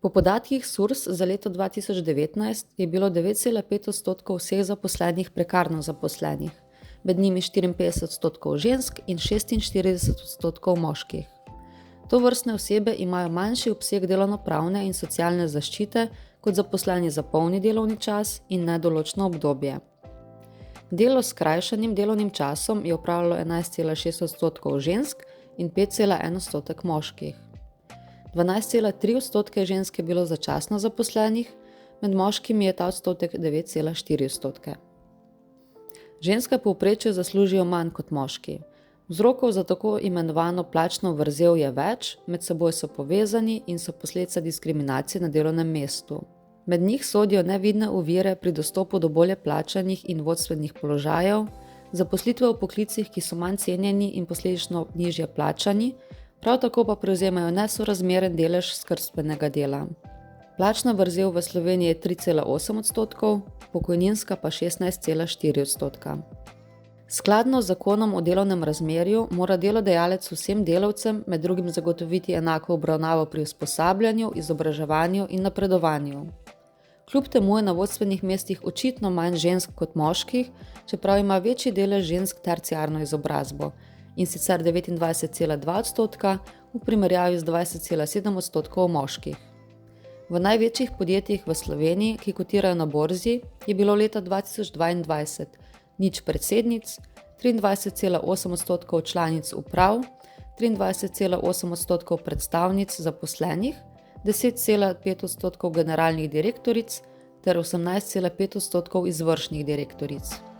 Po podatkih SURS za leto 2019 je bilo 9,5% vseh zaposlenih prekarno zaposlenih, med njimi 54% žensk in 46% moških. Tovrstne osebe imajo manjši obseg delovnopravne in socialne zaščite kot zaposleni za polni delovni čas in nedoločno obdobje. Delo s skrajšanim delovnim časom je opravljalo 11,6% žensk in 5,1% moških. 12,3% žensk je bilo začasno zaposlenih, med moškimi je ta odstotek 9,4%. Ženske v povprečju zaslužijo manj kot moški. Vzrokov za tako imenovano plačno vrzel je več, med seboj so povezani in so posledica diskriminacije na delovnem mestu. Med njih sodijo nevidne ovire pri dostopu do bolje plačanih in vodstvenih položajev, zaposlitve v poklicih, ki so manj cenjeni in posledično nižje plačani, prav tako pa prevzemajo nesorazmeren delež skrbstvenega dela. Plačna vrzel v Sloveniji je 3,8%, pokojninska pa 16,4%. Skladno z zakonom o delovnem razmerju mora delodajalec vsem delavcem med drugim zagotoviti enako obravnavo pri usposabljanju, izobraževanju in napredovanju. Kljub temu je na vodstvenih mestih očitno manj žensk kot moških, čeprav ima večji delež žensk terciarno izobrazbo, in sicer 29,2% v primerjavi z 20,7% moških. V največjih podjetjih v Sloveniji, ki kotirajo na borzi, je bilo leta 2022 nič predsednic, 23,8% članic uprav, 23,8% predstavnic zaposlenih, 10,5% generalnih direktoric ter 18,5% izvršnih direktoric.